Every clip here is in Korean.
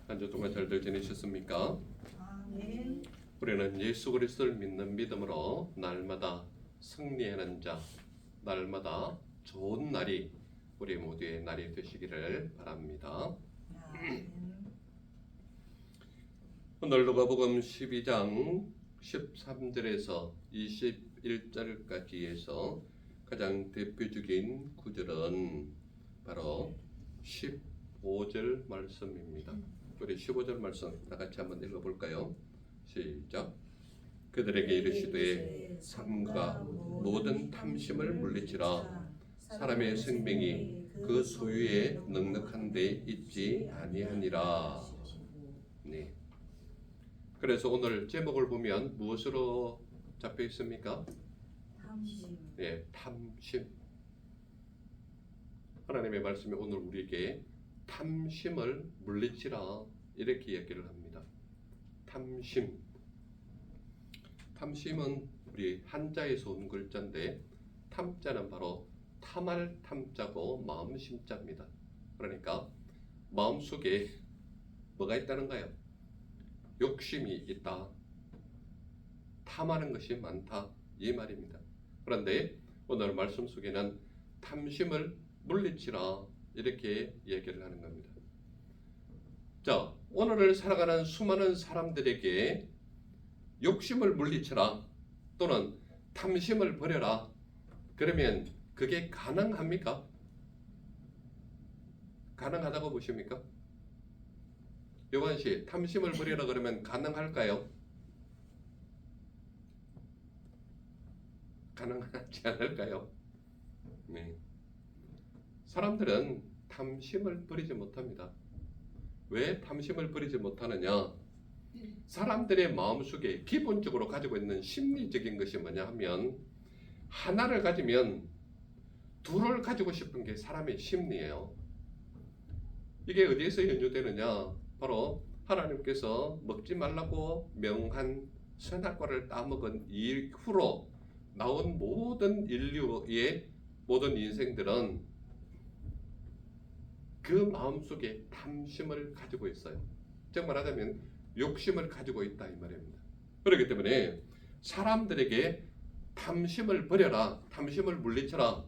한 주 동안 잘들 지내셨습니까? 아멘. 우리는 예수 그리스도를 믿는 믿음으로 날마다 승리하는 자, 날마다 좋은 날이 우리 모두의 날이 되시기를 바랍니다. 아멘. 오늘 누가복음 12장 13절에서 21절까지에서 가장 대표적인 구절은 바로 15절 말씀입니다. 우리 15절 말씀 다 같이 한번 읽어볼까요? 시작. 그들에게 이르시되 삼가 모든 탐심을 물리치라. 사람의 생명이 그 소유에 넉넉한 데 있지 아니하니라. 네. 그래서 오늘 제목을 보면 무엇으로 잡혀 있습니까? 탐심. 네, 탐심. 하나님의 말씀이 오늘 우리에게 탐심을 물리치라 이렇게 얘기를 합니다. 탐심. 탐심은 우리 한자에서 온 글자인데 탐자는 바로 탐할 탐자고 마음 심자입니다. 그러니까 마음속에 뭐가 있다는가요? 욕심이 있다. 탐하는 것이 많다. 이 말입니다. 그런데 오늘 말씀 속에는 탐심을 물리치라 이렇게 얘기를 하는 겁니다. 자, 오늘을 살아가는 수많은 사람들에게 욕심을 물리쳐라 또는 탐심을 버려라. 그러면 그게 가능합니까? 가능하다고 보십니까? 요한씨, 탐심을 버리라 그러면 가능할까요? 가능하지 않을까요? 네. 사람들은 탐심을 버리지 못합니다. 왜 탐심을 버리지 못하느냐? 사람들의 마음속에 기본적으로 가지고 있는 심리적인 것이 뭐냐 하면 하나를 가지면 둘을 가지고 싶은 게 사람의 심리예요. 이게 어디에서 연유되느냐? 바로 하나님께서 먹지 말라고 명한 선악과를 따먹은 이후로 나온 모든 인류의 모든 인생들은 그 마음속에 탐심을 가지고 있어요. 즉 말하자면 욕심을 가지고 있다 이 말입니다. 그렇기 때문에 사람들에게 탐심을 버려라, 탐심을 물리쳐라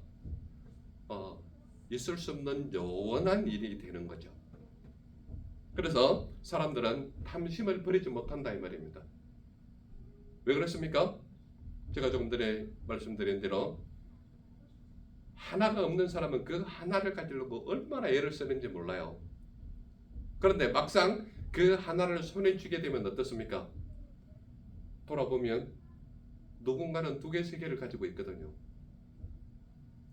있을 수 없는 영원한 일이 되는 거죠. 그래서 사람들은 탐심을 버리지 못한다 이 말입니다. 왜 그렇습니까? 제가 조금 전에 말씀드린 대로 하나가 없는 사람은 그 하나를 가지려고 얼마나 애를 쓰는지 몰라요. 그런데 막상 그 하나를 손에 쥐게 되면 어떻습니까? 돌아보면 누군가는 두 개, 세 개를 가지고 있거든요.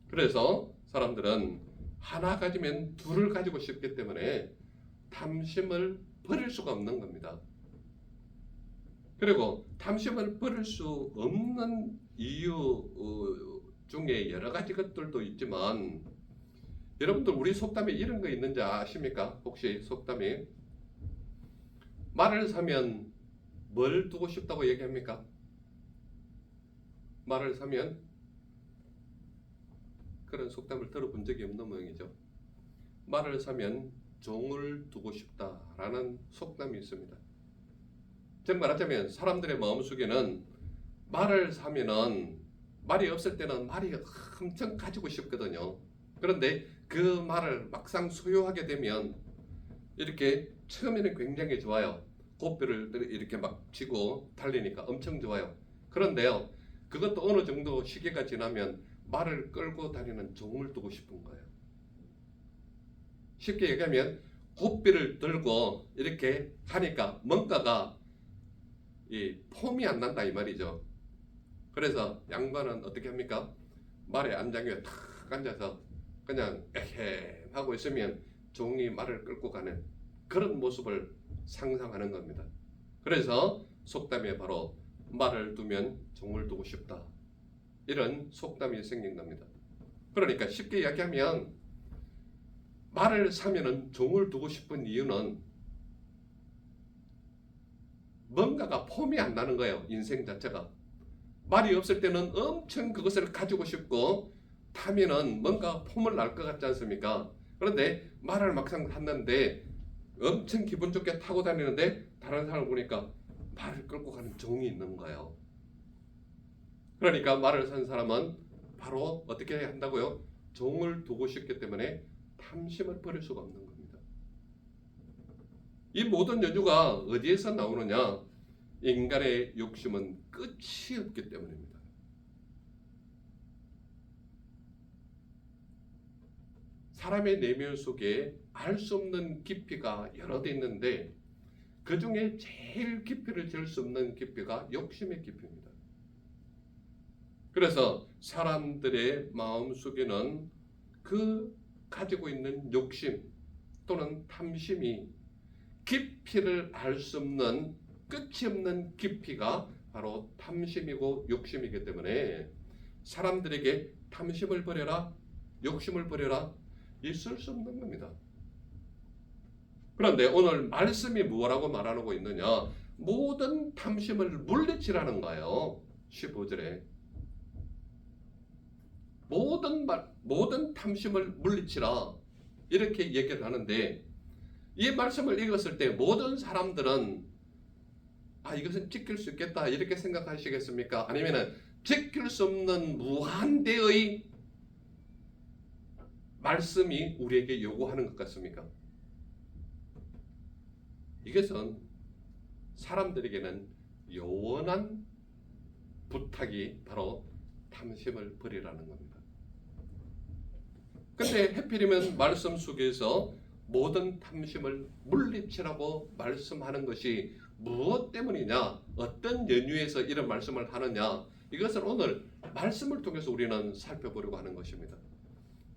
그래서 사람들은 하나 가지면 둘을 가지고 싶기 때문에 탐심을 버릴 수가 없는 겁니다. 그리고 탐심을 버릴 수 없는 이유 중에 여러 가지 것들도 있지만 여러분들 우리 속담에 이런 거 있는지 아십니까? 혹시 속담에 말을 사면 뭘 두고 싶다고 얘기합니까? 말을 사면 그런 속담을 들어본 적이 없는 모양이죠. 말을 사면 종을 두고 싶다라는 속담이 있습니다. 즉 말하자면 사람들의 마음속에는 말을 사면은 말이 없을 때는 말이 엄청 가지고 싶거든요. 그런데 그 말을 막상 소유하게 되면 이렇게 처음에는 굉장히 좋아요. 고삐를 이렇게 막 쥐고 달리니까 엄청 좋아요. 그런데요, 그것도 어느 정도 시기가 지나면 말을 끌고 다니는 종을 두고 싶은 거예요. 쉽게 얘기하면 고삐를 들고 이렇게 하니까 뭔가가 이 폼이 안 난다 이 말이죠. 그래서 양반은 어떻게 합니까? 말의 안장에 탁 앉아서 그냥 에헤 하고 있으면 종이 말을 끌고 가는 그런 모습을 상상하는 겁니다. 그래서 속담에 바로 말을 두면 종을 두고 싶다 이런 속담이 생긴 겁니다. 그러니까 쉽게 이야기하면 말을 사면은 종을 두고 싶은 이유는 뭔가가 폼이 안 나는 거예요. 인생 자체가. 말이 없을 때는 엄청 그것을 가지고 싶고 타면은 뭔가 폼을 날 것 같지 않습니까? 그런데 말을 막상 했는데 엄청 기분 좋게 타고 다니는데 다른 사람을 보니까 말을 끌고 가는 종이 있는 거예요. 그러니까 말을 산 사람은 바로 어떻게 한다고요? 종을 두고 싶기 때문에 탐심을 버릴 수가 없는 겁니다. 이 모든 연유가 어디에서 나오느냐? 인간의 욕심은 끝이 없기 때문입니다. 사람의 내면 속에 알 수 없는 깊이가 여러 대 있는데 그 중에 제일 깊이를 잴 수 없는 깊이가 욕심의 깊이입니다. 그래서 사람들의 마음 속에는 그 가지고 있는 욕심 또는 탐심이 깊이를 알 수 없는 끝이 없는 깊이가 바로 탐심이고 욕심이기 때문에 사람들에게 탐심을 버려라, 욕심을 버려라 있을 수 없는 겁니다. 그런데 오늘 말씀이 뭐라고 말하고 있느냐? 모든 탐심을 물리치라는 거예요. 15절에 모든 탐심을 물리치라 이렇게 얘기를 하는데 이 말씀을 읽었을 때 모든 사람들은 이것은 지킬 수 있겠다 이렇게 생각하시겠습니까? 아니면은 지킬 수 없는 무한대의 말씀이 우리에게 요구하는 것 같습니까? 이것은 사람들에게는 요원한 부탁이 바로 탐심을 버리라는 겁니다. 근데 해필이면 말씀 속에서 모든 탐심을 물리치라고 말씀하는 것이 무엇 때문이냐? 어떤 연유에서 이런 말씀을 하느냐? 이것을 오늘 말씀을 통해서 우리는 살펴보려고 하는 것입니다.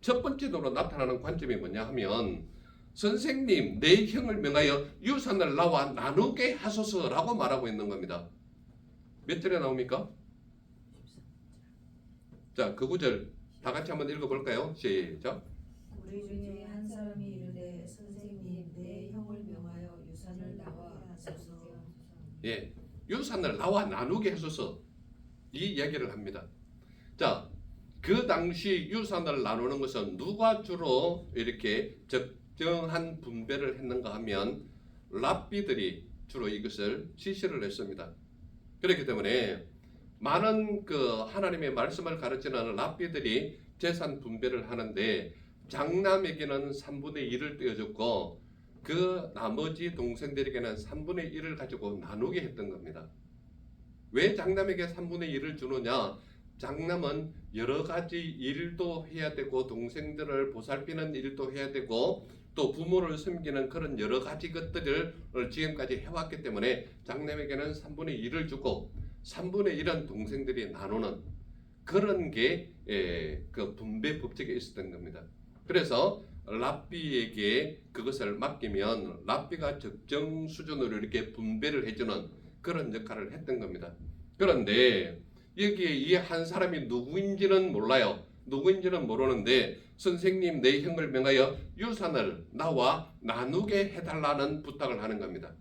첫 번째로 나타나는 관점이 뭐냐 하면 선생님 내 형을 명하여 유산을 나와 나누게 하소서라고 말하고 있는 겁니다. 몇 절에 나옵니까? 자, 그 구절 다 같이 한번 읽어볼까요? 시작. 우리 중에 한 사람이 이르되 선생님 내 형을 명하여 유산을 나와 하소서. 예, 유산을 나와 나누게 하소서 이 이야기를 합니다. 자, 그 당시 유산을 나누는 것은 누가 주로 이렇게 적정한 분배를 했는가 하면 랍비들이 주로 이것을 지시를 했습니다. 그렇기 때문에 많은 하나님의 말씀을 가르치는 랍비들이 재산 분배를 하는데 장남에게는 3분의 1을 떼어줬고 그 나머지 동생들에게는 3분의 1을 가지고 나누게 했던 겁니다. 왜 장남에게 3분의 1을 주느냐? 장남은 여러 가지 일도 해야 되고 동생들을 보살피는 일도 해야 되고 또 부모를 섬기는 그런 여러 가지 것들을 지금까지 해왔기 때문에 장남에게는 3분의 1을 주고 3분의 1은 동생들이 나누는 그런 게 그 분배 법칙에 있었던 겁니다. 그래서 랍비에게 그것을 맡기면 랍비가 적정 수준으로 이렇게 분배를 해주는 그런 역할을 했던 겁니다. 그런데 여기에 이 한 사람이 누구인지는 몰라요. 누구인지는 모르는데 선생님 내 형을 명하여 유산을 나와 나누게 해달라는 부탁을 하는 겁니다.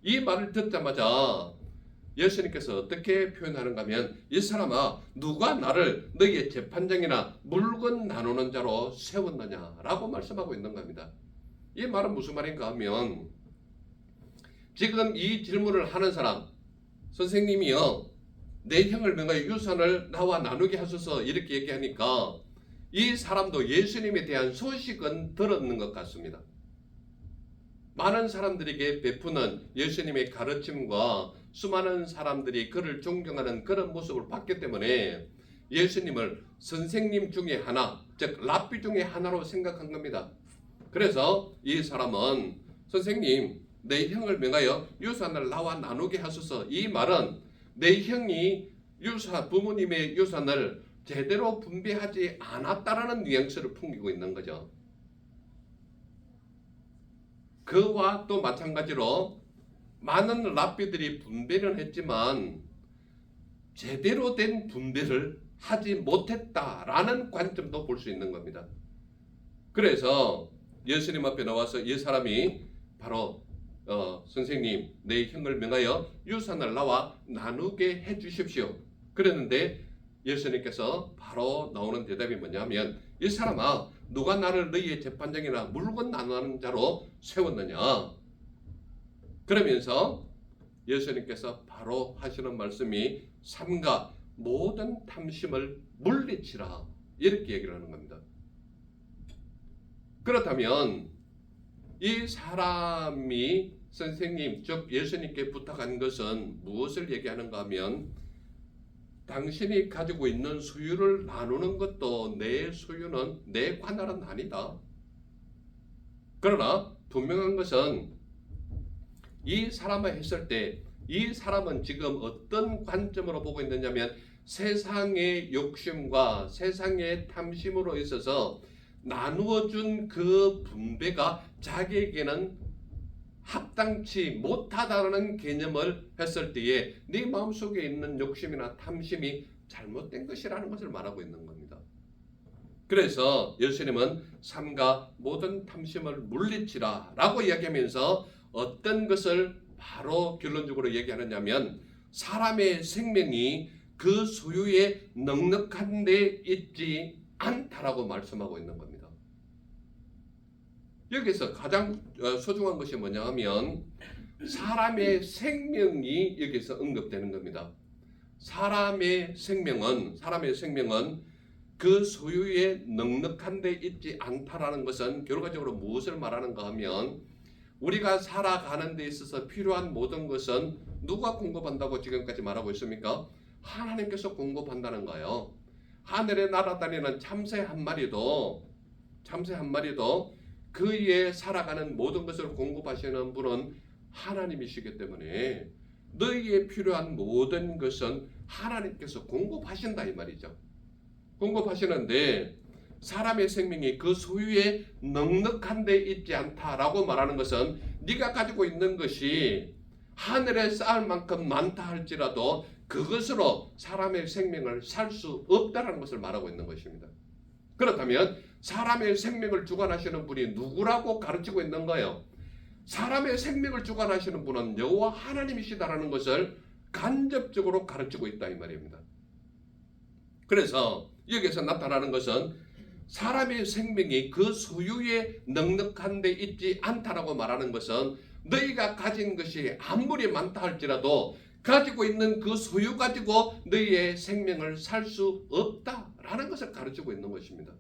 이 말을 듣자마자 예수님께서 어떻게 표현하는가 하면 이 사람아 누가 나를 너희의 재판장이나 물건 나누는 자로 세웠느냐라고 말씀하고 있는 겁니다. 이 말은 무슨 말인가 하면 지금 이 질문을 하는 사람 선생님이요 내 형을 명하여 유산을 나와 나누게 하소서 이렇게 얘기하니까 이 사람도 예수님에 대한 소식은 들었는 것 같습니다. 많은 사람들에게 베푸는 예수님의 가르침과 수많은 사람들이 그를 존경하는 그런 모습을 봤기 때문에 예수님을 선생님 중에 하나, 즉 랍비 중에 하나로 생각한 겁니다. 그래서 이 사람은 선생님 내 형을 명하여 유산을 나와 나누게 하소서 이 말은 내 형이 부모님의 유산을 제대로 분배하지 않았다라는 뉘앙스를 풍기고 있는 거죠. 그와 또 마찬가지로 많은 랍비들이 분배를 했지만 제대로 된 분배를 하지 못했다라는 관점도 볼 수 있는 겁니다. 그래서 예수님 앞에 나와서 이 사람이 바로 선생님 내 형을 명하여 유산을 나와 나누게 해주십시오 그랬는데 예수님께서 바로 나오는 대답이 뭐냐면 이 사람아 누가 나를 너희의 재판장이나 물건 나누는 자로 세웠느냐 그러면서 예수님께서 바로 하시는 말씀이 삼가 모든 탐심을 물리치라 이렇게 얘기를 하는 겁니다. 그렇다면 이 사람이 선생님 즉 예수님께 부탁한 것은 무엇을 얘기하는가 하면 당신이 가지고 있는 소유를 나누는 것도 내 소유는 내 관할은 아니다. 그러나 분명한 것은 이 사람을 했을 때 이 사람은 지금 어떤 관점으로 보고 있느냐면 세상의 욕심과 세상의 탐심으로 있어서 나누어준 그 분배가 자기에게는 합당치 못하다는 개념을 했을 때에 네 마음속에 있는 욕심이나 탐심이 잘못된 것이라는 것을 말하고 있는 겁니다. 그래서 예수님은 삼가 모든 탐심을 물리치라 라고 이야기하면서 어떤 것을 바로 결론적으로 얘기하느냐면 사람의 생명이 그 소유에 넉넉한 데 있지 않다라고 말씀하고 있는 겁니다. 여기서 가장 소중한 것이 뭐냐 하면 사람의 생명이 여기서 언급되는 겁니다. 사람의 생명은 그 소유에 넉넉한 데 있지 않다라는 것은 결과적으로 무엇을 말하는가 하면 우리가 살아가는 데 있어서 필요한 모든 것은 누가 공급한다고 지금까지 말하고 있습니까? 하나님께서 공급한다는 거예요. 하늘에 날아다니는 참새 한 마리도 그의 살아가는 모든 것을 공급하시는 분은 하나님이시기 때문에 너희에 필요한 모든 것은 하나님께서 공급하신다 이 말이죠. 공급하시는데 사람의 생명이 그 소유에 넉넉한 데 있지 않다라고 말하는 것은 네가 가지고 있는 것이 하늘에 쌓을 만큼 많다 할지라도 그것으로 사람의 생명을 살 수 없다는 것을 말하고 있는 것입니다. 그렇다면 사람의 생명을 주관하시는 분이 누구라고 가르치고 있는가요? 사람의 생명을 주관하시는 분은 여호와 하나님이시다라는 것을 간접적으로 가르치고 있다 이 말입니다. 그래서 여기서 나타나는 것은 사람의 생명이 그 소유에 넉넉한 데 있지 않다라고 말하는 것은 너희가 가진 것이 아무리 많다 할지라도 가지고 있는 그 소유 가지고 너희의 생명을 살 수 없다라는 것을 가르치고 있는 것입니다.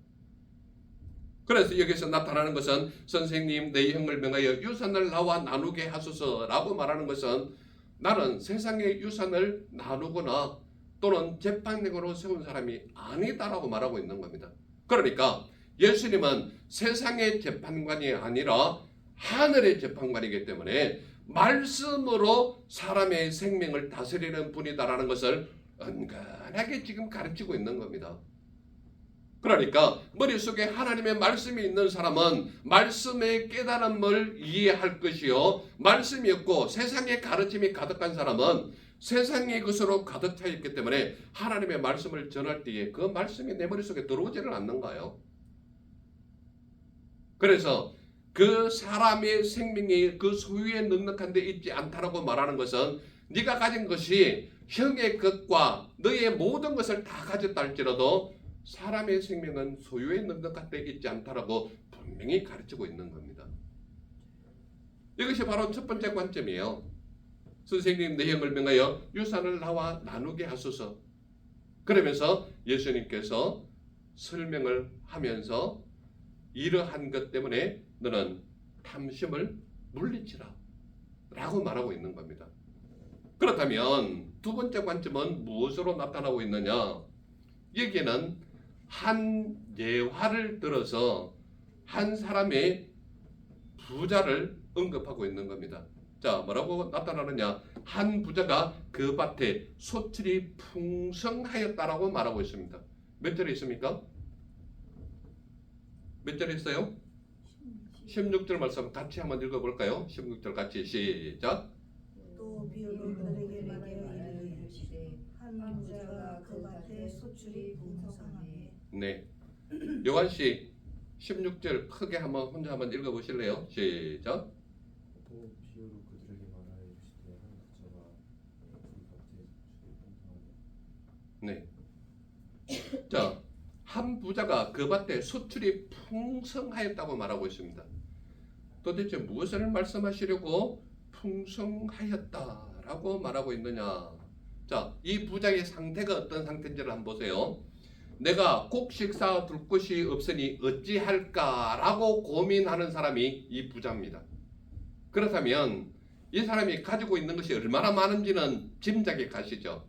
그래서 여기서 나타나는 것은 선생님 내 형을 명하여 유산을 나와 나누게 하소서라고 말하는 것은 나는 세상의 유산을 나누거나 또는 재판장으로 세운 사람이 아니다라고 말하고 있는 겁니다. 그러니까 예수님은 세상의 재판관이 아니라 하늘의 재판관이기 때문에 말씀으로 사람의 생명을 다스리는 분이다라는 것을 은근하게 지금 가르치고 있는 겁니다. 그러니까 머릿속에 하나님의 말씀이 있는 사람은 말씀의 깨달음을 이해할 것이요 말씀이 없고 세상의 가르침이 가득한 사람은 세상의 것으로 가득 차 있기 때문에 하나님의 말씀을 전할 때에 그 말씀이 내 머릿속에 들어오지를 않는가요? 그래서 그 사람의 생명이 그 소유에 넉넉한 데 있지 않다라고 말하는 것은 네가 가진 것이 형의 것과 너의 모든 것을 다 가졌다 할지라도 사람의 생명은 소유에 넉넉한 데 있지 않다라고 분명히 가르치고 있는 겁니다. 이것이 바로 첫 번째 관점이에요. 선생님 내 형을 명하여 유산을 나와 나누게 하소서. 그러면서 예수님께서 설명을 하면서 이러한 것 때문에 너는 탐심을 물리치라 라고 말하고 있는 겁니다. 그렇다면 두 번째 관점은 무엇으로 나타나고 있느냐? 여기에는 한 예화를 들어서 한 사람의 부자를 언급하고 있는 겁니다. 자, 뭐라고 나타나느냐? 한 부자가 그 밭에 소출이 풍성하였다라고 말하고 있습니다. 몇 절에 있습니까? 몇 절에 있어요? 16절 말씀 같이 한번 읽어볼까요? 16절 같이 시작. 또 비유로 그들에게 말하여 이르시되 한 부자가 그 밭에 소출이 풍성하니. 네, 요한씨 16절 크게 한번 혼자 한번 읽어보실래요? 시작. 또 비유로 그들에게 말하여 이르시되 한 부자가 그 밭에 소출이 풍성하니. 네. 자, 한 부자가 그 밭에 소출이 풍성하였다고 말하고 있습니다. 도대체 무엇을 말씀하시려고 풍성하였다라고 말하고 있느냐? 자, 이 부자의 상태가 어떤 상태인지를 한번 보세요. 내가 곡식 쌓아 둘 곳이 없으니 어찌할까라고 고민하는 사람이 이 부자입니다. 그렇다면 이 사람이 가지고 있는 것이 얼마나 많은지는 짐작이 가시죠.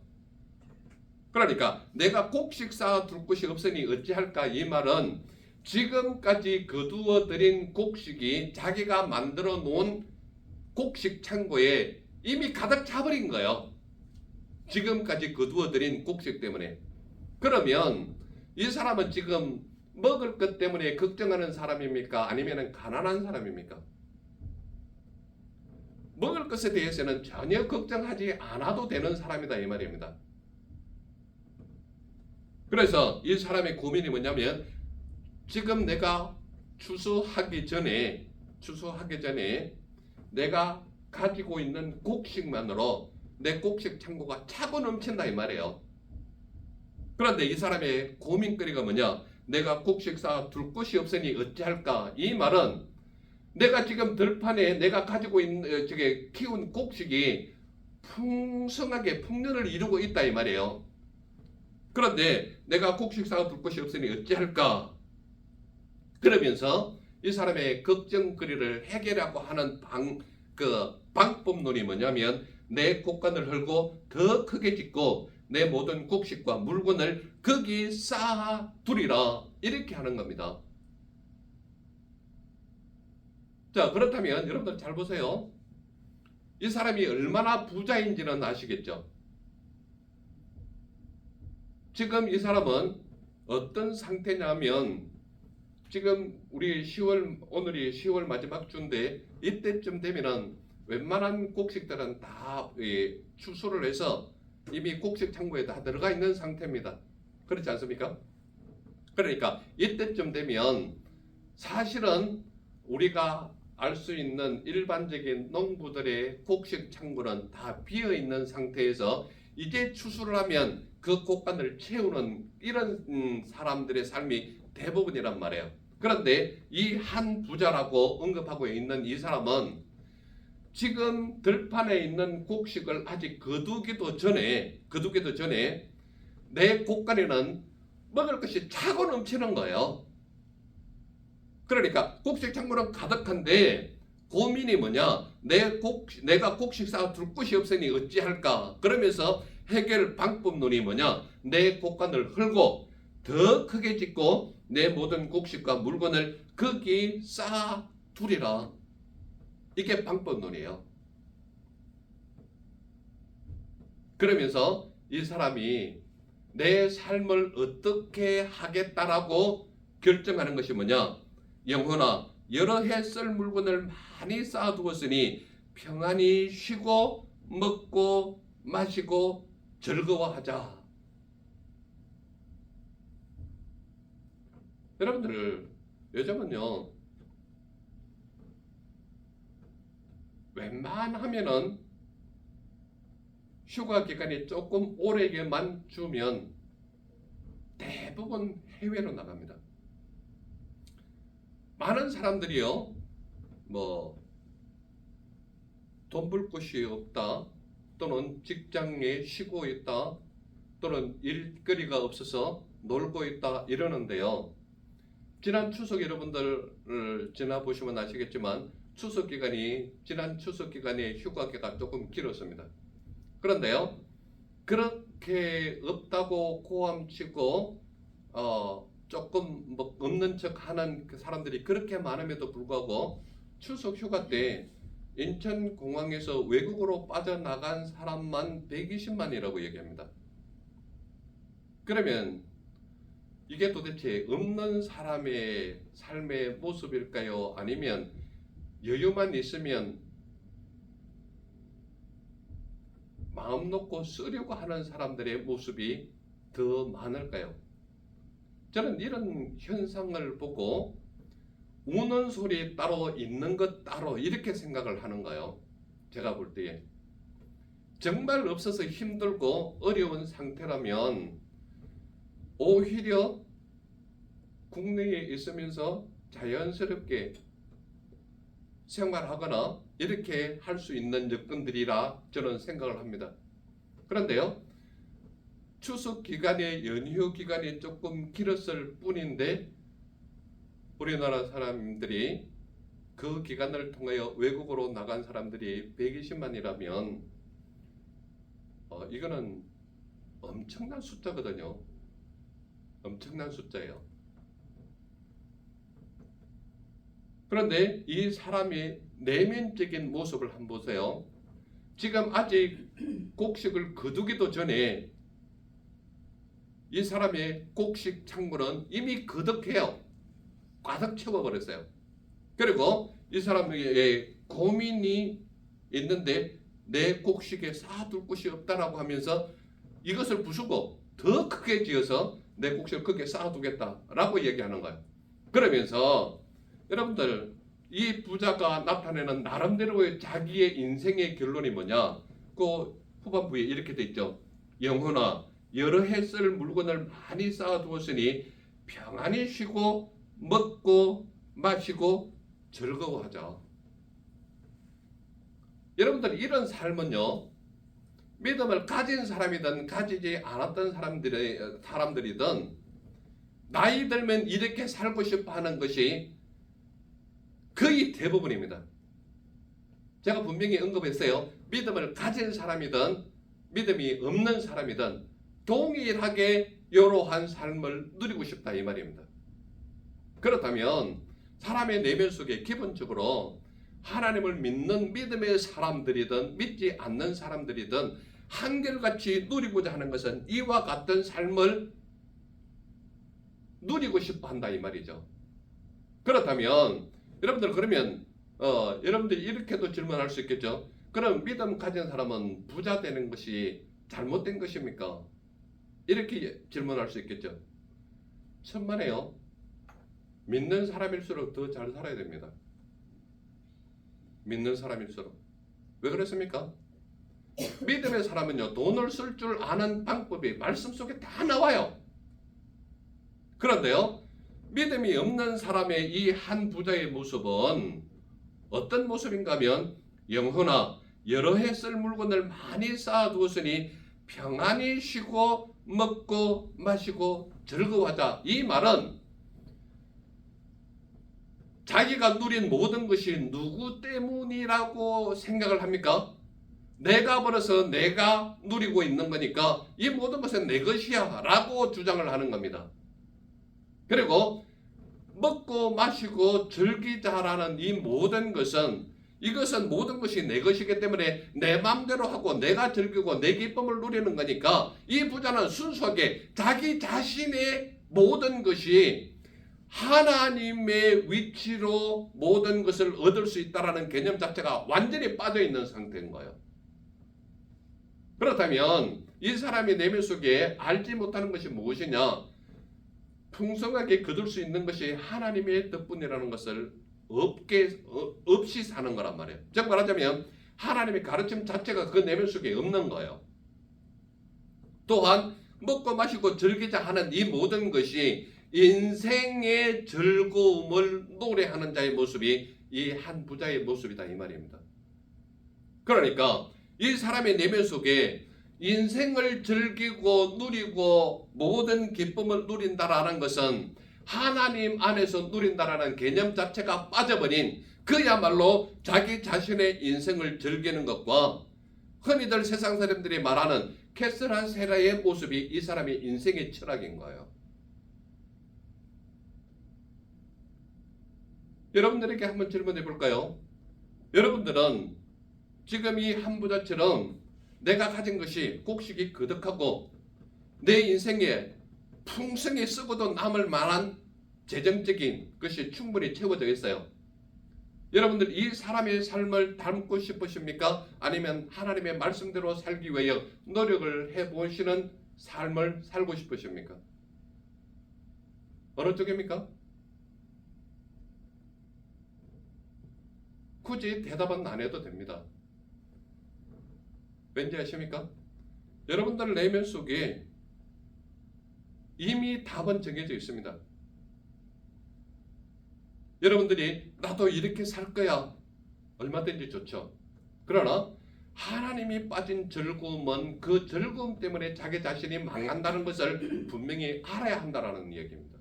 그러니까 내가 곡식 쌓아 둘 곳이 없으니 어찌할까, 이 말은 지금까지 거두어 들인 곡식이 자기가 만들어 놓은 곡식 창고에 이미 가득 차버린 거예요. 지금까지 거두어 들인 곡식 때문에. 그러면 이 사람은 지금 먹을 것 때문에 걱정하는 사람입니까? 아니면 가난한 사람입니까? 먹을 것에 대해서는 전혀 걱정하지 않아도 되는 사람이다, 이 말입니다. 그래서 이 사람의 고민이 뭐냐면, 지금 내가 추수하기 전에 내가 가지고 있는 곡식만으로 내 곡식 창고가 차고 넘친다, 이 말이에요. 그런데 이 사람의 고민거리가 뭐냐? 내가 곡식 쌓아 둘 곳이 없으니 어찌할까? 이 말은 내가 지금 들판에 내가 가지고 있는 키운 곡식이 풍성하게 풍년을 이루고 있다, 이 말이에요. 그런데 내가 곡식 쌓아 둘 곳이 없으니 어찌할까? 그러면서 이 사람의 걱정거리를 해결하고 하는 방법론이 뭐냐면, 내 곡간을 헐고 더 크게 짓고 내 모든 곡식과 물건을 거기 쌓아 두리라, 이렇게 하는 겁니다. 자, 그렇다면 여러분들 잘 보세요. 이 사람이 얼마나 부자인지는 아시겠죠? 지금 이 사람은 어떤 상태냐면, 지금 우리 오늘이 10월 마지막 주인데, 이때쯤 되면은 웬만한 곡식들은 다 추수를 해서 이미 곡식 창고에 다 들어가 있는 상태입니다. 그렇지 않습니까? 그러니까 이때쯤 되면 사실은 우리가 알 수 있는 일반적인 농부들의 곡식 창고는 다 비어 있는 상태에서 이제 추수를 하면 그 곡간을 채우는 이런 사람들의 삶이 대부분이란 말이에요. 그런데 이 한 부자라고 언급하고 있는 이 사람은 지금 들판에 있는 곡식을 아직 거두기도 전에 내 곡간에는 먹을 것이 차고 넘치는 거예요. 그러니까 곡식 창고는 가득한데 고민이 뭐냐? 내가 곡식 쌓아 둘 곳이 없으니 어찌할까? 그러면서 해결 방법론이 뭐냐? 내 곡간을 헐고 더 크게 짓고 내 모든 곡식과 물건을 거기 쌓아 두리라. 이게 방법론이에요. 그러면서 이 사람이 내 삶을 어떻게 하겠다라고 결정하는 것이 뭐냐? 영혼아, 여러 해 쓸 물건을 많이 쌓아두었으니 평안히 쉬고 먹고 마시고 즐거워하자. 여러분들, 요즘은요, 웬만하면은 휴가 기간이 조금 오래게만 주면 대부분 해외로 나갑니다. 많은 사람들이요, 돈 벌 곳이 없다, 또는 직장에 쉬고 있다, 또는 일거리가 없어서 놀고 있다 이러는데요. 지난 추석 여러분들 지나보시면 아시겠지만 지난 추석 기간에 휴가가 조금 길었습니다. 그런데요, 그렇게 없다고 고함치고 조금 없는 척 하는 사람들이 그렇게 많음에도 불구하고 추석 휴가 때 인천공항에서 외국으로 빠져나간 사람만 120만이라고 얘기합니다. 그러면 이게 도대체 없는 사람의 삶의 모습일까요? 아니면 여유만 있으면 마음 놓고 쓰려고 하는 사람들의 모습이 더 많을까요? 저는 이런 현상을 보고 우는 소리 따로 있는 것 따로 이렇게 생각을 하는 거예요. 제가 볼 때에 정말 없어서 힘들고 어려운 상태라면 오히려 국내에 있으면서 자연스럽게 생활하거나 이렇게 할 수 있는 여건들이라 저는 생각을 합니다. 그런데요, 추석 기간에 연휴 기간이 조금 길었을 뿐인데 우리나라 사람들이 그 기간을 통하여 외국으로 나간 사람들이 120만이라면 이거는 엄청난 숫자거든요. 엄청난 숫자예요. 그런데 이 사람의 내면적인 모습을 한번 보세요. 지금 아직 곡식을 거두기도 전에 이 사람의 곡식 창고는 이미 거득해요. 가득 채워버렸어요. 그리고 이 사람에게 고민이 있는데 내 곡식에 쌓아둘 곳이 없다라고 하면서 이것을 부수고 더 크게 지어서 내 곡식을 크게 쌓아두겠다라고 얘기하는 거예요. 그러면서 여러분들 이 부자가 나타내는 나름대로의 자기의 인생의 결론이 뭐냐? 그 후반부에 이렇게 돼 있죠. 영혼아, 여러 해 쓸 물건을 많이 쌓아두었으니 평안히 쉬고 먹고 마시고 즐거워하자. 여러분들 이런 삶은요, 믿음을 가진 사람이든 가지지 않았던 사람들이든 나이 들면 이렇게 살고 싶어 하는 것이 거의 대부분입니다. 제가 분명히 언급했어요. 믿음을 가진 사람이든 믿음이 없는 사람이든 동일하게 이러한 삶을 누리고 싶다 이 말입니다. 그렇다면 사람의 내면 속에 기본적으로 하나님을 믿는 믿음의 사람들이든 믿지 않는 사람들이든 한결같이 누리고자 하는 것은 이와 같은 삶을 누리고 싶어 한다 이 말이죠. 그렇다면 여러분들 그러면 여러분들이 이렇게도 질문할 수 있겠죠. 그럼 믿음 가진 사람은 부자 되는 것이 잘못된 것입니까? 이렇게 질문할 수 있겠죠. 천만에요. 믿는 사람일수록 더 잘 살아야 됩니다. 믿는 사람일수록. 왜 그렇습니까? 믿음의 사람은요, 돈을 쓸 줄 아는 방법이 말씀 속에 다 나와요. 그런데요, 믿음이 없는 사람의 이 한 부자의 모습은 어떤 모습인가 하면 영혼아, 여러 해 쓸 물건을 많이 쌓아두었으니 평안히 쉬고 먹고 마시고 즐거워하자. 이 말은 자기가 누린 모든 것이 누구 때문이라고 생각을 합니까? 내가 벌어서 내가 누리고 있는 거니까 이 모든 것은 내 것이야 라고 주장을 하는 겁니다. 그리고 먹고 마시고 즐기자라는 이 모든 것은 이것은 모든 것이 내 것이기 때문에 내 마음대로 하고 내가 즐기고 내 기쁨을 누리는 거니까 이 부자는 순수하게 자기 자신의 모든 것이 하나님의 위치로 모든 것을 얻을 수 있다는 개념 자체가 완전히 빠져있는 상태인 거예요. 그렇다면 이 사람의 내면 속에 알지 못하는 것이 무엇이냐? 풍성하게 거둘 수 있는 것이 하나님의 덕분이라는 것을 없이 사는 거란 말이에요. 즉 말하자면 하나님의 가르침 자체가 그 내면 속에 없는 거예요. 또한 먹고 마시고 즐기자 하는 이 모든 것이 인생의 즐거움을 노래하는 자의 모습이 이 한 부자의 모습이다 이 말입니다. 그러니까 이 사람의 내면 속에 인생을 즐기고 누리고 모든 기쁨을 누린다라는 것은 하나님 안에서 누린다라는 개념 자체가 빠져버린 그야말로 자기 자신의 인생을 즐기는 것과 흔히들 세상 사람들이 말하는 캐슬한 세라의 모습이 이 사람의 인생의 철학인 거예요. 여러분들에게 한번 질문해 볼까요? 여러분들은 지금 이 한 부자처럼 내가 가진 것이 곡식이 거득하고 내 인생에 풍성히 쓰고도 남을 만한 재정적인 것이 충분히 채워져 있어요. 여러분들 이 사람의 삶을 닮고 싶으십니까? 아니면 하나님의 말씀대로 살기 위해 노력을 해보시는 삶을 살고 싶으십니까? 어느 쪽입니까? 굳이 대답은 안 해도 됩니다. 왠지 아십니까? 여러분들 내면 속에 이미 답은 정해져 있습니다. 여러분들이 나도 이렇게 살 거야. 얼마든지 좋죠. 그러나 하나님이 빠진 즐거움은 그 즐거움 때문에 자기 자신이 망한다는 것을 분명히 알아야 한다는 얘기입니다.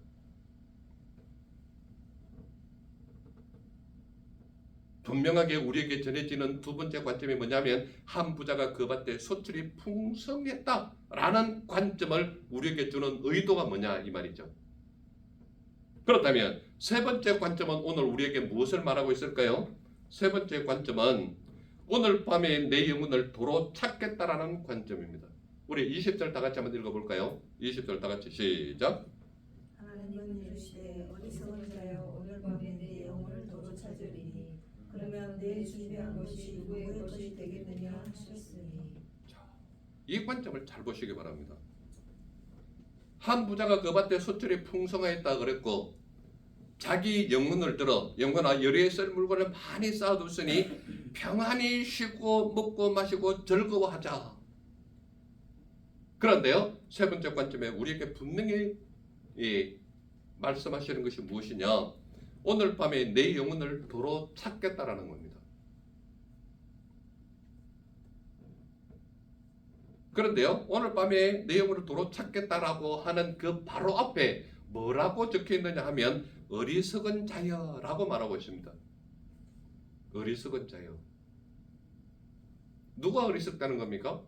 분명하게 우리에게 전해지는 두 번째 관점이 뭐냐면 한 부자가 그 밭에 소출이 풍성했다라는 관점을 우리에게 주는 의도가 뭐냐 이 말이죠. 그렇다면 세 번째 관점은 오늘 우리에게 무엇을 말하고 있을까요? 세 번째 관점은 오늘 밤에 내 영혼을 도로 찾겠다라는 관점입니다. 우리 20절 다 같이 한번 읽어볼까요? 20절 다 같이 시작. 하나님은 이르시되 어리석은 자여 오늘 밤에 내 영혼을 도로 찾으리니 그러면 내 준비한 것이 누구의 것이 되겠느냐 하셨으니. 이 관점을 잘 보시기 바랍니다. 한 부자가 그 밭에 소출이 풍성하였다 그랬고 자기 영혼을 들어 영혼아 여리에 쓸 물건을 많이 쌓아뒀으니 평안히 쉬고 먹고 마시고 즐거워하자. 그런데요 세 번째 관점에 우리에게 분명히 말씀하시는 것이 무엇이냐, 오늘 밤에 내 영혼을 도로 찾겠다라는 겁니다. 그런데요 오늘 밤에 내 영혼을 도로 찾겠다라고 하는 그 바로 앞에 뭐라고 적혀 있느냐 하면 어리석은 자여라고 말하고 있습니다. 어리석은 자여. 누가 어리석다는 겁니까?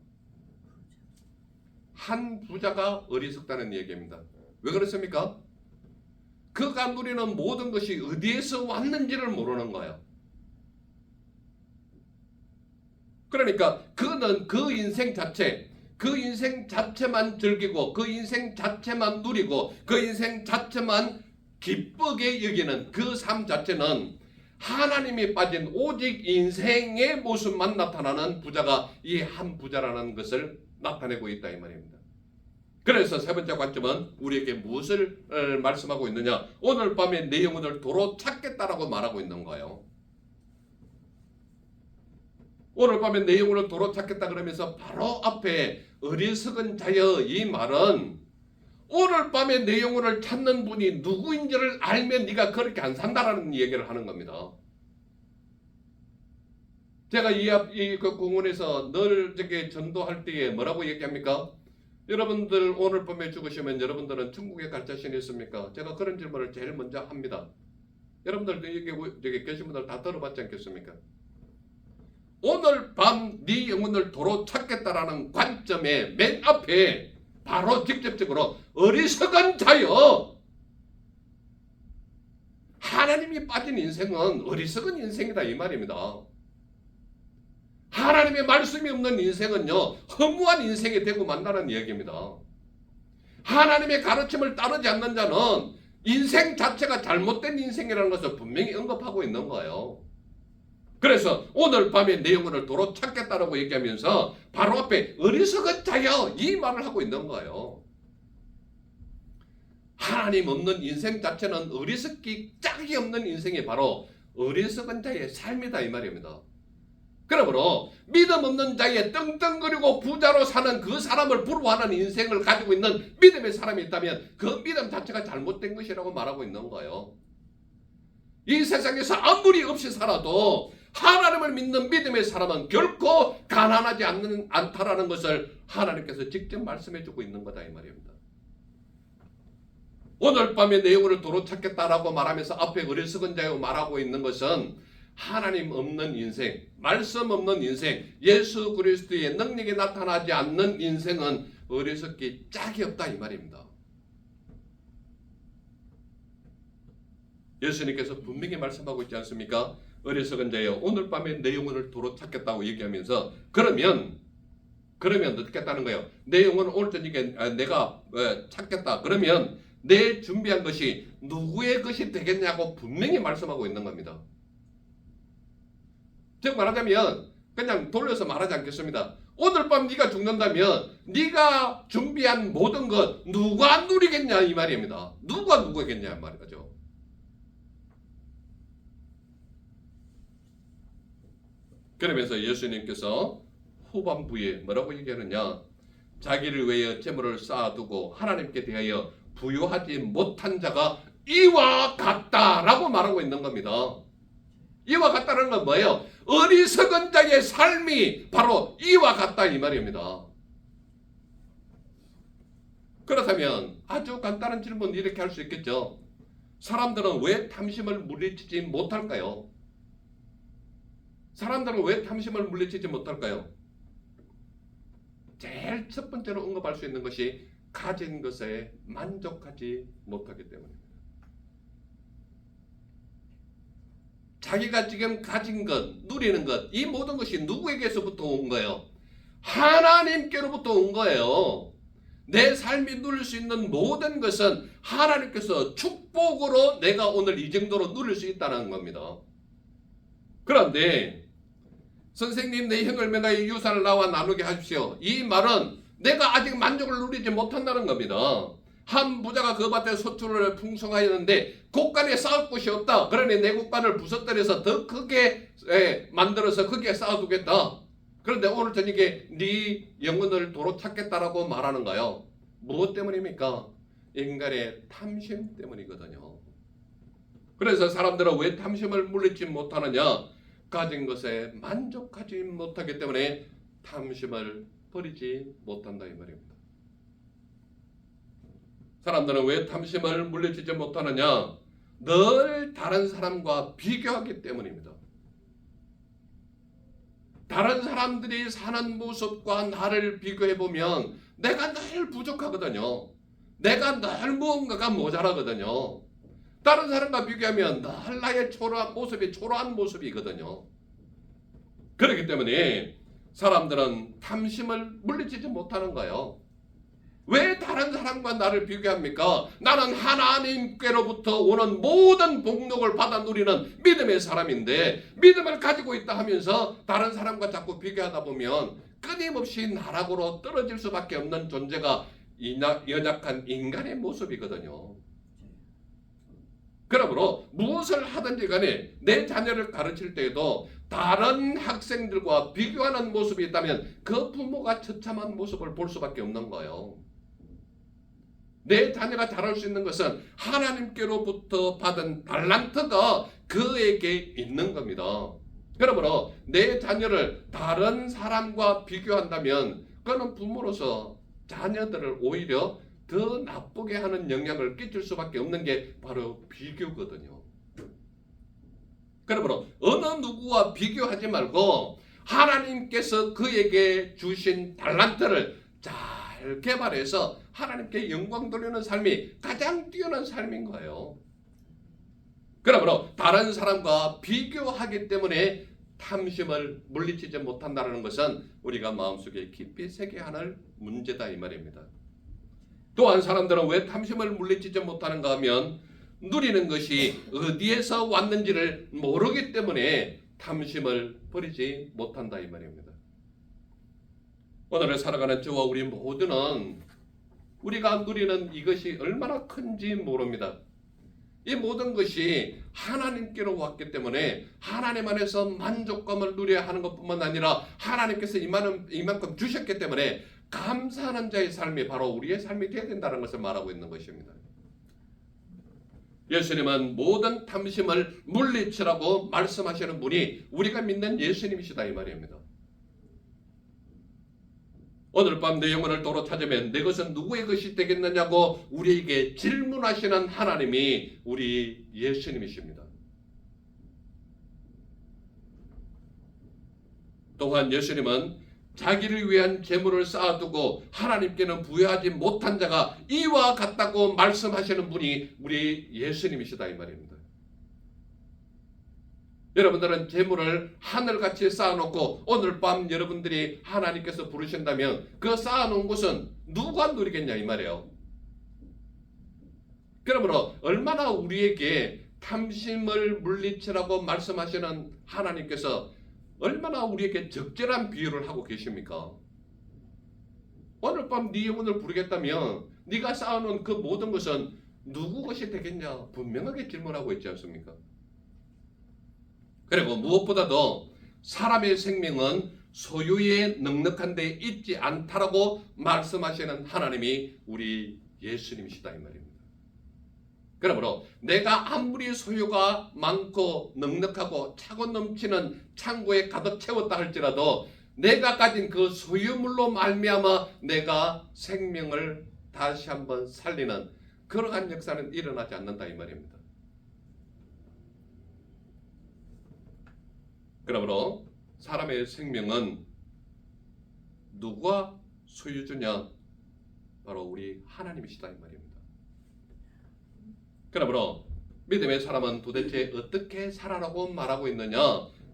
한 부자가 어리석다는 얘기입니다. 왜 그렇습니까? 그가 누리는 모든 것이 어디에서 왔는지를 모르는 거예요. 그러니까 그는 그 인생 자체만 즐기고 그 인생 자체만 누리고 그 인생 자체만 기쁘게 여기는 그 삶 자체는 하나님이 빠진 오직 인생의 모습만 나타나는 부자가 이 한 부자라는 것을 나타내고 있다 이 말입니다. 그래서 세 번째 관점은 우리에게 무엇을 말씀하고 있느냐, 오늘 밤에 내 영혼을 도로 찾겠다라고 말하고 있는 거예요. 오늘 밤에 내 영혼을 도로 찾겠다 그러면서 바로 앞에 어리석은 자여 이 말은 오늘 밤에 내 영혼을 찾는 분이 누구인지를 알면 네가 그렇게 안 산다라는 얘기를 하는 겁니다. 제가 이 공원에서 늘 저게 전도할 때에 뭐라고 얘기합니까? 여러분들 오늘 밤에 죽으시면 여러분들은 천국에 갈 자신 있습니까? 제가 그런 질문을 제일 먼저 합니다. 여러분들도 여기 계신 분들 다 들어봤지 않겠습니까? 오늘 밤 네 영혼을 도로 찾겠다라는 관점의 맨 앞에 바로 직접적으로 어리석은 자여, 하나님이 빠진 인생은 어리석은 인생이다 이 말입니다. 하나님의 말씀이 없는 인생은요 허무한 인생이 되고 만다는 이야기입니다. 하나님의 가르침을 따르지 않는 자는 인생 자체가 잘못된 인생이라는 것을 분명히 언급하고 있는 거예요. 그래서 오늘 밤에 내 영혼을 도로 찾겠다라고 얘기하면서 바로 앞에 어리석은 자여 이 말을 하고 있는 거예요. 하나님 없는 인생 자체는 어리석기 짝이 없는 인생이 바로 어리석은 자의 삶이다 이 말입니다. 그러므로 믿음 없는 자의 떵떵거리고 부자로 사는 그 사람을 부러워하는 인생을 가지고 있는 믿음의 사람이 있다면 그 믿음 자체가 잘못된 것이라고 말하고 있는 거예요. 이 세상에서 아무리 없이 살아도 하나님을 믿는 믿음의 사람은 결코 가난하지 않다라는 것을 하나님께서 직접 말씀해주고 있는 거다 이 말입니다. 오늘 밤에 내 영혼을 도로 찾겠다라고 말하면서 앞에 어리석은 자여 말하고 있는 것은 하나님 없는 인생, 말씀 없는 인생, 예수 그리스도의 능력이 나타나지 않는 인생은 어리석기 짝이 없다 이 말입니다. 예수님께서 분명히 말씀하고 있지 않습니까? 어리석은 자여 오늘 밤에 내 영혼을 도로 찾겠다고 얘기하면서 그러면 어떻게 했다는 거예요? 내 영혼을 오늘 저녁에 내가 찾겠다. 그러면 내 준비한 것이 누구의 것이 되겠냐고 분명히 말씀하고 있는 겁니다. 즉 말하자면 그냥 돌려서 말하지 않겠습니다. 오늘 밤 네가 죽는다면 네가 준비한 모든 것 누가 누리겠냐 이 말입니다. 누가 누구겠냐 이 말이죠. 그러면서 예수님께서 후반부에 뭐라고 얘기하느냐, 자기를 위하여 재물을 쌓아두고 하나님께 대하여 부유하지 못한 자가 이와 같다라고 말하고 있는 겁니다. 이와 같다는 건 뭐예요? 어리석은 자의 삶이 바로 이와 같다 이 말입니다. 그렇다면 아주 간단한 질문 이렇게 할 수 있겠죠. 사람들은 왜 탐심을 물리치지 못할까요? 사람들은 왜 탐심을 물리치지 못할까요? 제일 첫 번째로 언급할 수 있는 것이 가진 것에 만족하지 못하기 때문입니다. 자기가 지금 가진 것, 누리는 것, 이 모든 것이 누구에게서부터 온 거예요? 하나님께로부터 온 거예요. 내 삶이 누릴 수 있는 모든 것은 하나님께서 축복으로 내가 오늘 이 정도로 누릴 수 있다는 겁니다. 그런데 선생님 내 형을 매가의 유산을 나와 나누게 하십시오. 이 말은 내가 아직 만족을 누리지 못한다는 겁니다. 한 부자가 그 밭에 소출을 풍성하였는데 곳간에 쌓을 곳이 없다. 그러니 내 곳간을 부서뜨려서 더 크게 만들어서 거기에 쌓아두겠다. 그런데 오늘 저녁에 네 영혼을 도로 찾겠다라고 말하는 거예요. 무엇 때문입니까? 인간의 탐심 때문이거든요. 그래서 사람들은 왜 탐심을 물리지 못하느냐? 가진 것에 만족하지 못하기 때문에 탐심을 버리지 못한다 이 말입니다. 사람들은 왜 탐심을 물리치지 못하느냐? 늘 다른 사람과 비교하기 때문입니다. 다른 사람들이 사는 모습과 나를 비교해보면 내가 늘 부족하거든요. 내가 늘 무언가가 모자라거든요. 다른 사람과 비교하면 늘 나의 초라한 모습이거든요. 그렇기 때문에 사람들은 탐심을 물리치지 못하는 거예요. 왜 다른 사람과 나를 비교합니까? 나는 하나님께로부터 오는 모든 복록을 받아 누리는 믿음의 사람인데 믿음을 가지고 있다 하면서 다른 사람과 자꾸 비교하다 보면 끊임없이 나락으로 떨어질 수밖에 없는 존재가 연약한 인간의 모습이거든요. 그러므로 무엇을 하든지 간에 내 자녀를 가르칠 때에도 다른 학생들과 비교하는 모습이 있다면 그 부모가 처참한 모습을 볼 수밖에 없는 거예요. 내 자녀가 잘할 수 있는 것은 하나님께로부터 받은 달란트가 그에게 있는 겁니다. 그러므로 내 자녀를 다른 사람과 비교한다면 그는 부모로서 자녀들을 오히려 더 나쁘게 하는 영향을 끼칠 수밖에 없는 게 바로 비교거든요. 그러므로 어느 누구와 비교하지 말고 하나님께서 그에게 주신 달란트를 잘 개발해서 하나님께 영광 돌리는 삶이 가장 뛰어난 삶인 거예요. 그러므로 다른 사람과 비교하기 때문에 탐심을 물리치지 못한다는 것은 우리가 마음속에 깊이 새겨야 할 문제다 이 말입니다. 또한 사람들은 왜 탐심을 물리치지 못하는가 하면 누리는 것이 어디에서 왔는지를 모르기 때문에 탐심을 버리지 못한다 이 말입니다. 오늘을 살아가는 저와 우리 모두는 우리가 누리는 이것이 얼마나 큰지 모릅니다. 이 모든 것이 하나님께로 왔기 때문에 하나님 안에서 만족감을 누려야 하는 것뿐만 아니라 하나님께서 이만큼 주셨기 때문에 감사하는 자의 삶이 바로 우리의 삶이 되어야 된다는 것을 말하고 있는 것입니다. 예수님은 모든 탐심을 물리치라고 말씀하시는 분이 우리가 믿는 예수님이시다 이 말입니다. 오늘 밤 내 영혼을 도로 찾으면 내 것은 누구의 것이 되겠느냐고 우리에게 질문하시는 하나님이 우리 예수님이십니다. 또한 예수님은 자기를 위한 재물을 쌓아두고 하나님께는 부여하지 못한 자가 이와 같다고 말씀하시는 분이 우리 예수님이시다 이 말입니다. 여러분들은 재물을 하늘같이 쌓아놓고 오늘 밤 여러분들이 하나님께서 부르신다면 그 쌓아놓은 곳은 누가 누리겠냐 이 말이에요. 그러므로 얼마나 우리에게 탐심을 물리치라고 말씀하시는 하나님께서 얼마나 우리에게 적절한 비유를 하고 계십니까? 오늘 밤 네 영혼을 부르겠다면 네가 쌓아놓은 그 모든 것은 누구 것이 되겠냐 분명하게 질문하고 있지 않습니까? 그리고 무엇보다도 사람의 생명은 소유에 넉넉한 데 있지 않다라고 말씀하시는 하나님이 우리 예수님이시다 이 말입니다. 그러므로 내가 아무리 소유가 많고 넉넉하고 차고 넘치는 창고에 가득 채웠다 할지라도 내가 가진 그 소유물로 말미암아 내가 생명을 다시 한번 살리는 그러한 역사는 일어나지 않는다 이 말입니다. 그러므로 사람의 생명은 누가 소유주냐? 바로 우리 하나님이시다 이 말입니다. 그러므로 믿음의 사람은 도대체 어떻게 살아라고 말하고 있느냐?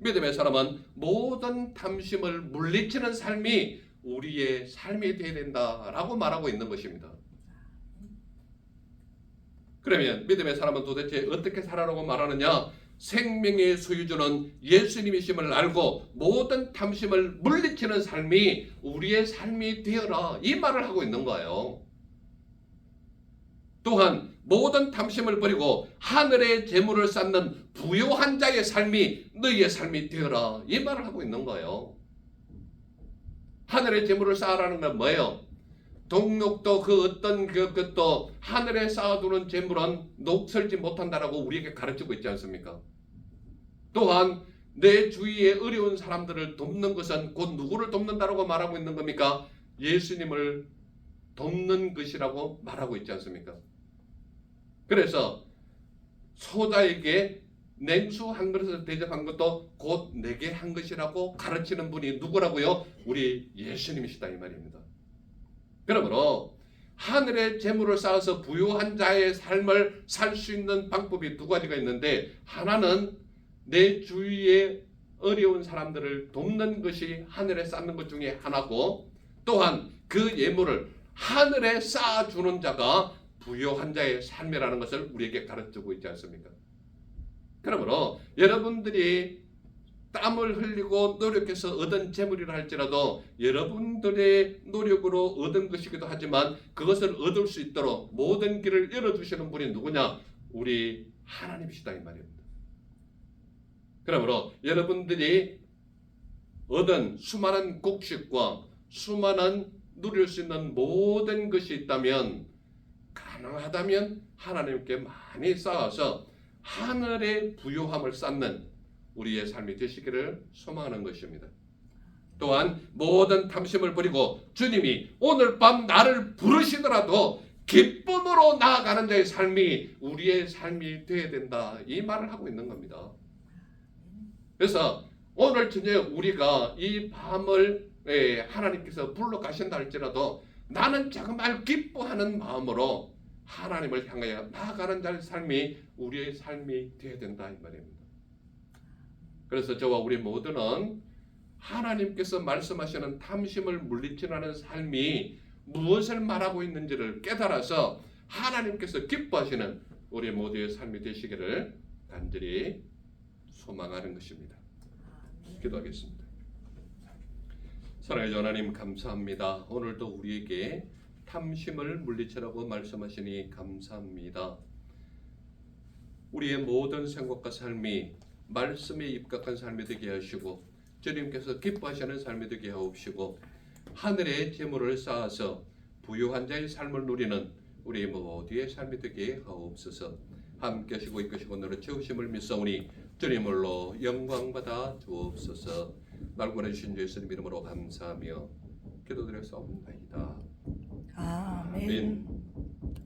믿음의 사람은 모든 탐심을 물리치는 삶이 우리의 삶이 되어야 된다라고 말하고 있는 것입니다. 그러면 믿음의 사람은 도대체 어떻게 살아라고 말하느냐? 생명의 소유주는 예수님이심을 알고 모든 탐심을 물리치는 삶이 우리의 삶이 되어라 이 말을 하고 있는 거예요. 또한 모든 탐심을 버리고 하늘의 재물을 쌓는 부요한 자의 삶이 너희의 삶이 되어라 이 말을 하고 있는 거예요. 하늘의 재물을 쌓으라는 건 뭐예요? 동록도 그 어떤 것도 하늘에 쌓아두는 재물은 녹슬지 못한다라고 우리에게 가르치고 있지 않습니까? 또한 내 주위에 어려운 사람들을 돕는 것은 곧 누구를 돕는다라고 말하고 있는 겁니까? 예수님을 돕는 것이라고 말하고 있지 않습니까? 그래서 소자에게 냉수 한 그릇을 대접한 것도 곧 내게 한 것이라고 가르치는 분이 누구라고요? 우리 예수님이시다 이 말입니다. 그러므로 하늘의 재물을 쌓아서 부유한 자의 삶을 살 수 있는 방법이 두 가지가 있는데 하나는 내 주위에 어려운 사람들을 돕는 것이 하늘에 쌓는 것 중에 하나고 또한 그 예물을 하늘에 쌓아주는 자가 부유한 자의 삶이라는 것을 우리에게 가르치고 있지 않습니까? 그러므로 여러분들이 땀을 흘리고 노력해서 얻은 재물이라 할지라도 여러분들의 노력으로 얻은 것이기도 하지만 그것을 얻을 수 있도록 모든 길을 열어주시는 분이 누구냐? 우리 하나님이시다 이 말입니다. 그러므로 여러분들이 얻은 수많은 곡식과 수많은 누릴 수 있는 모든 것이 있다면 가능하다면 하나님께 많이 쌓아서 하늘의 부요함을 쌓는 우리의 삶이 되시기를 소망하는 것입니다. 또한 모든 탐심을 버리고 주님이 오늘 밤 나를 부르시더라도 기쁨으로 나아가는 자의 삶이 우리의 삶이 되어야 된다 이 말을 하고 있는 겁니다. 그래서 오늘 저녁 우리가 이 밤을 하나님께서 불러 가신다 할지라도 나는 정말 기뻐하는 마음으로 하나님을 향하여 나아가는 자의 삶이 우리의 삶이 되어야 된다 이 말입니다. 그래서 저와 우리 모두는 하나님께서 말씀하시는 탐심을 물리치는 삶이 무엇을 말하고 있는지를 깨달아서 하나님께서 기뻐하시는 우리 모두의 삶이 되시기를 간절히 소망하는 것입니다. 기도하겠습니다. 사랑의 하나님 감사합니다. 오늘도 우리에게 탐심을 물리치라고 말씀하시니 감사합니다. 우리의 모든 생각과 삶이 말씀에 입각한 삶이 되게 하시고 주님께서 기뻐하시는 삶이 되게 하옵시고 하늘의 재물을 쌓아서 부유한 자의 삶을 누리는 우리 모두의 삶이 되게 하옵소서. 함께 하시고 이끄시고 너를 채우심을 믿사오니 주님으로 영광받아 주옵소서. 날 보내주신 예수님 이름으로 감사하며 기도드렸사옵나이다. 아멘. 아멘.